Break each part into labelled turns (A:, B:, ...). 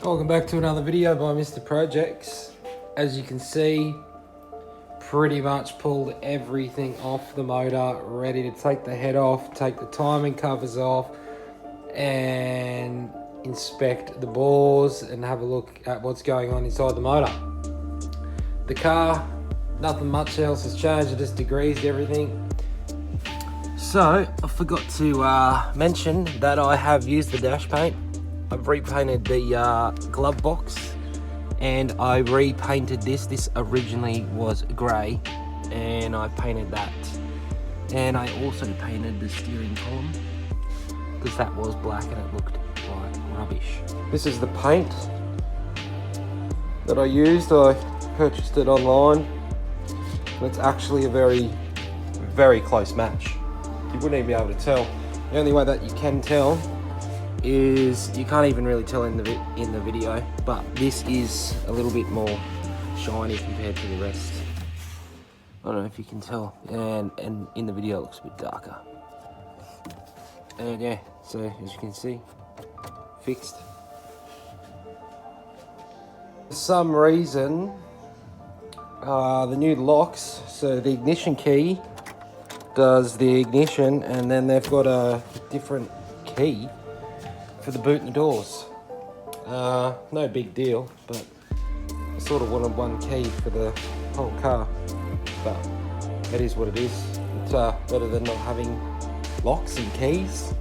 A: Welcome back to another video by Mr. Projects. As you can see, pretty much pulled everything off the motor, ready to take the head off, take the timing covers off, and inspect the bores and have a look at what's going on inside the motor. The car, nothing much else has changed, I just degreased everything. So, I forgot to mention that I have used the dash paint. I've repainted the glove box and I repainted this. This originally was grey and I painted that. And I also painted the steering column because that was black and it looked like rubbish. This is the paint that I used. I purchased it online and it's actually a very, very close match. You wouldn't even be able to tell. The only way that you can tell is you can't even really tell in the video, but this is a little bit more shiny compared to the rest. I don't know if you can tell, and in the video it looks a bit darker. And yeah, so as you can see, fixed. For some reason, the new locks, so the ignition key does the ignition, and then they've got a different key for the boot and the doors. No big deal, but I sort of wanted one key for the whole car, but it is what it is. It's better than not having locks and keys.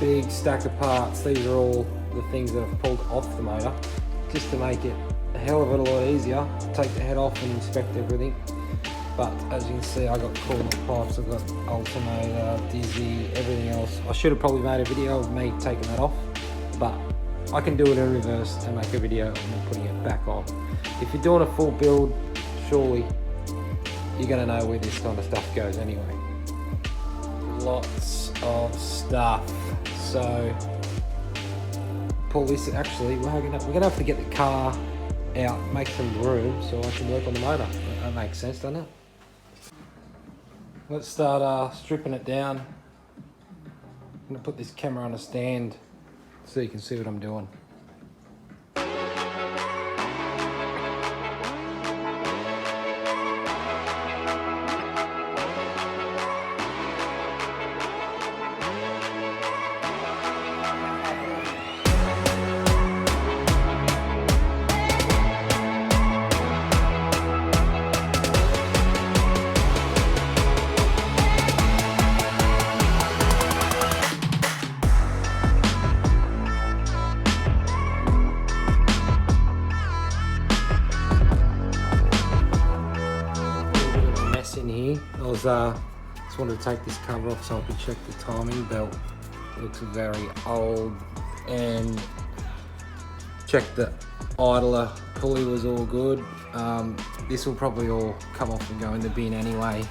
A: Big stack of parts. These are all the things that I've pulled off the motor just to make it a hell of a lot easier to take the head off and inspect everything. But as you can see, I got coolant pipes, I've got alternator, dizzy, everything else. I should have probably made a video of me taking that off, but I can do it in reverse and make a video of me putting it back on. If you're doing a full build, surely you're gonna know where this kind of stuff goes anyway. Lots of stuff. So, pull this, actually, we're gonna have to get the car out, make some room so I can work on the motor. That makes sense, doesn't it? Let's start stripping it down. I'm gonna put this camera on a stand so you can see what I'm doing. In here, just wanted to take this cover off so I could check the timing belt. It looks very old, and check the idler pulley was all good. This will probably all come off and go in the bin anyway,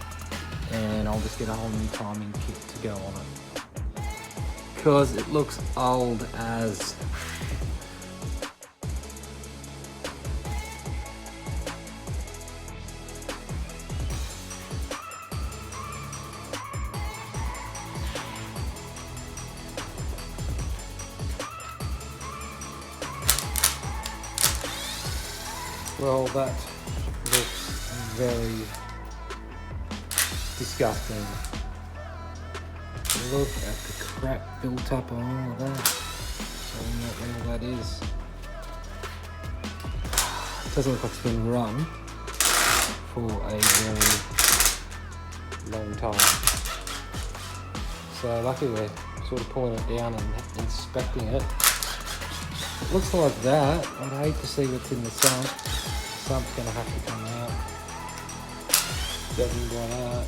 A: and I'll just get a whole new timing kit to go on it because it looks old as. Well, that looks very disgusting. Look at the crap built up on all of that. I don't know what all that is. It doesn't look like it's been run for a very long time. So luckily we're sort of pulling it down and inspecting it. It looks like that. I'd hate to see what's in the sump. Sump's gonna have to come out. Doesn't go out.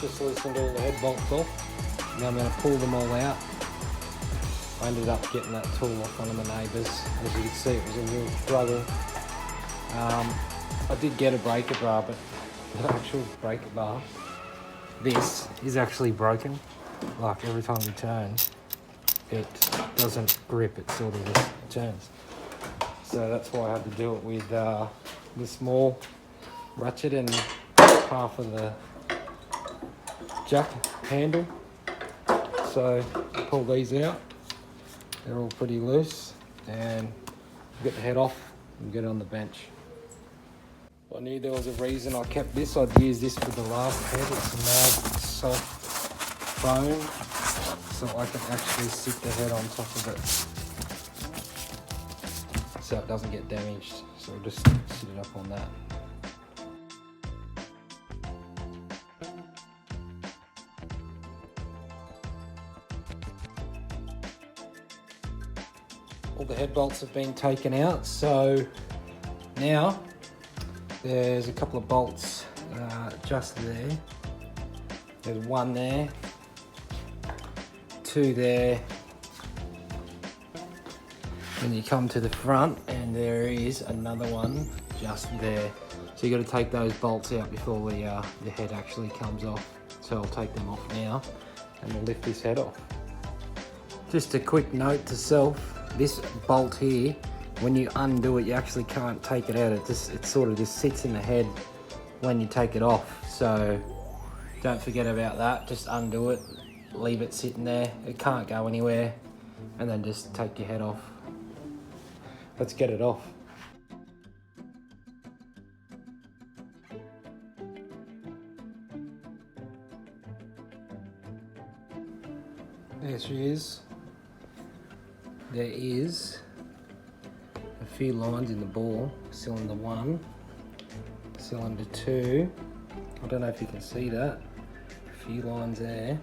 A: Just loosened all the head bolts off. Now I'm going to pull them all out. I ended up getting that tool off one of my neighbours. As you can see, it was a real struggle. I did get a breaker bar, but the actual breaker bar, this is actually broken. like every time you turn, it doesn't grip, it sort of just turns. So that's why I had to do it with the small ratchet and half of the jack handle. So pull these out, they're all pretty loose, and get the head off and get it on the bench. I knew there was a reason I kept this. I'd use this for the last head. It's a nice soft foam, so I can actually sit the head on top of it so it doesn't get damaged. So I'll just sit it up on that. All the head bolts have been taken out, so now there's a couple of bolts just there. There's one there, two there. Then you come to the front and there is another one just there. So you got to take those bolts out before the head actually comes off. So I'll take them off now and we'll lift this head off. Just a quick note to self, this bolt here, when you undo it, you actually can't take it out. It sort of just sits in the head when you take it off. So don't forget about that. Just undo it, leave it sitting there. It can't go anywhere, and then just take your head off. Let's get it off. There she is. There is a few lines in the ball. Cylinder 1, cylinder 2. I don't know if you can see that. A few lines there.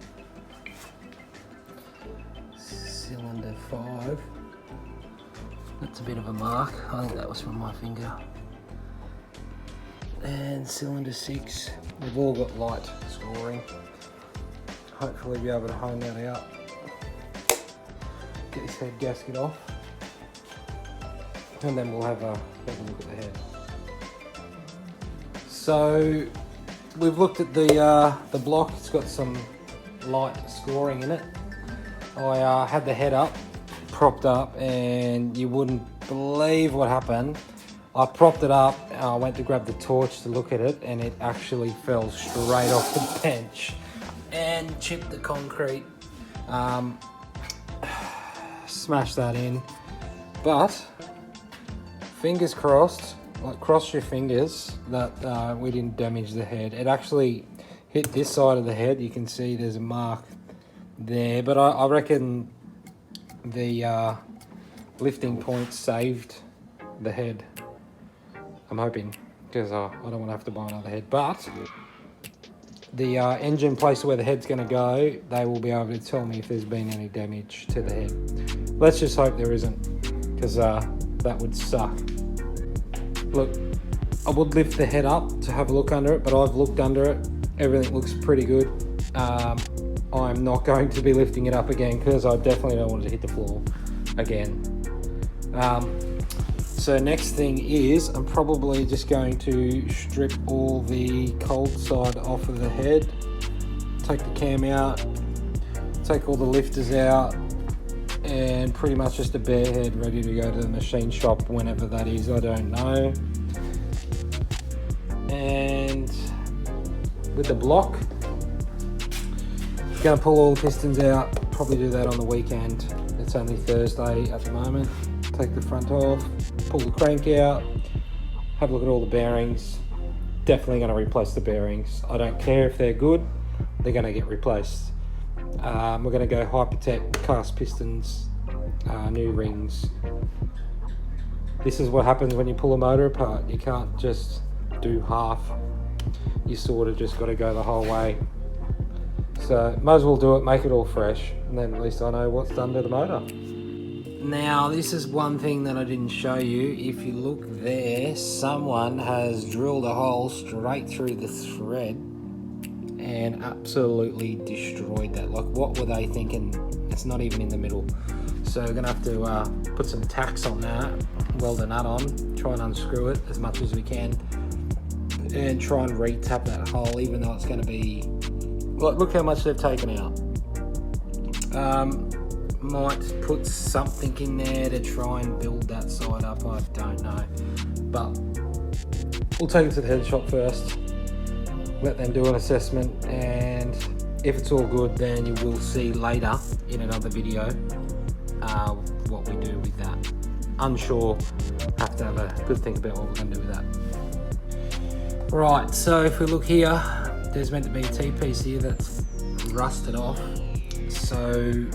A: Cylinder 5. That's a bit of a mark. I think that was from my finger. And cylinder 6. They've all got light scoring. Hopefully be able to hone that out. Get this head gasket off, and then we'll have a look at the head. So we've looked at the block. It's got some light scoring in it. I had the head up, propped up, and you wouldn't believe what happened. I propped it up, I went to grab the torch to look at it, and it actually fell straight off the bench and chipped the concrete. Smash that in, but fingers crossed, like cross your fingers that we didn't damage the head. It actually hit this side of the head. You can see there's a mark there, but I reckon the lifting point saved the head. I'm hoping, because I don't want to have to buy another head, but the engine place where the head's going to go, they will be able to tell me if there's been any damage to the head. Let's just hope there isn't, because that would suck. Look, I would lift the head up to have a look under it, but I've looked under it. Everything looks pretty good. I'm not going to be lifting it up again because I definitely don't want it to hit the floor again. So next thing is I'm probably just going to strip all the cold side off of the head, take the cam out, take all the lifters out, and pretty much just a bare head ready to go to the machine shop whenever that is, I don't know. And with the block, going to pull all the pistons out, probably do that on the weekend. It's only Thursday at the moment. Take the front off, pull the crank out, have a look at all the bearings. Definitely going to replace the bearings. I don't care if they're good, they're going to get replaced. We're going to go Hypertech, cast pistons, new rings. This is what happens when you pull a motor apart. You can't just do half. You sort of just got to go the whole way. So might as well do it, make it all fresh, and then at least I know what's done to the motor. Now this is one thing that I didn't show you. If you look there, someone has drilled a hole straight through the thread and absolutely destroyed that. Like, what were they thinking? It's not even in the middle. So we're gonna have to put some tacks on that, weld a nut on, try and unscrew it as much as we can, and try and re-tap that hole, even though it's gonna be, look how much they've taken out. Might put something in there to try and build that side up, I don't know. But we'll take it to the head shop first, let them do an assessment, and if it's all good, then you will see later in another video what we do with that. Unsure, have to have a good think about what we're going to do with that. Right, so if we look here, there's meant to be a T-piece here that's rusted off. So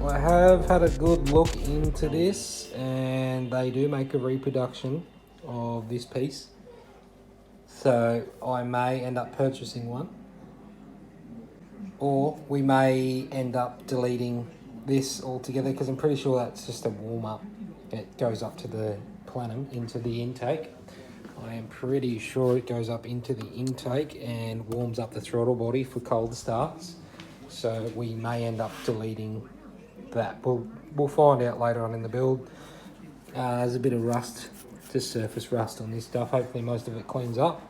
A: I have had a good look into this, and they do make a reproduction of this piece. So I may end up purchasing one, or we may end up deleting this altogether, because I'm pretty sure that's just a warm-up. It goes up to the plenum, into the intake. I am pretty sure it goes up into the intake and warms up the throttle body for cold starts. So we may end up deleting that. We'll find out later on in the build. There's a bit of rust, just surface rust on this stuff. Hopefully most of it cleans up.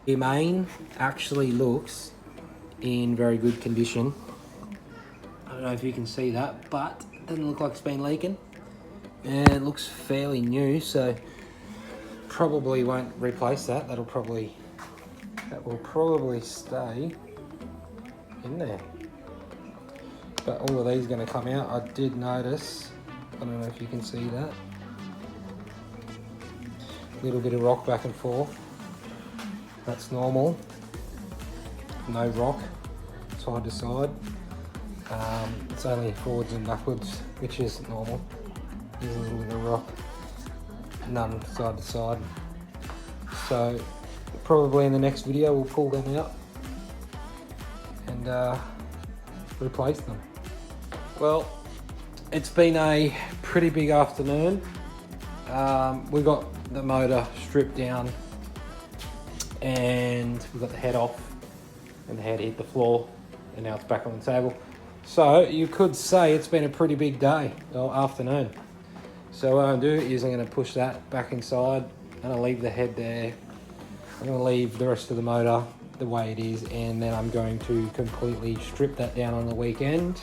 A: The main actually looks in very good condition. I don't know if you can see that, but it doesn't look like it's been leaking. And it looks fairly new, so probably won't replace that. That will probably stay in there. But all of these are going to come out. I did notice, I don't know if you can see that, a little bit of rock back and forth. That's normal. No rock side to side. It's only forwards and backwards, which is normal. There's a little bit of rock, none side to side. So probably in the next video we'll pull them out and replace them. Well, it's been a pretty big afternoon. We got the motor stripped down and we got the head off, and the head hit the floor, and now it's back on the table. So you could say it's been a pretty big day or afternoon. So what I'm going to do is I'm going to push that back inside. I'm going to leave the head there. I'm going to leave the rest of the motor the way it is, and then I'm going to completely strip that down on the weekend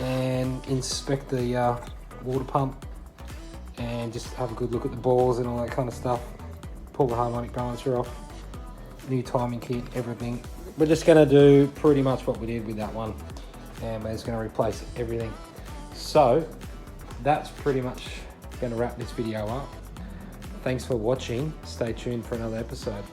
A: and inspect the water pump and just have a good look at the balls and all that kind of stuff. Pull the harmonic balancer off, new timing kit, everything. We're just going to do pretty much what we did with that one, and we're just going to replace everything. So that's pretty much going to wrap this video up. Thanks for watching. Stay tuned for another episode.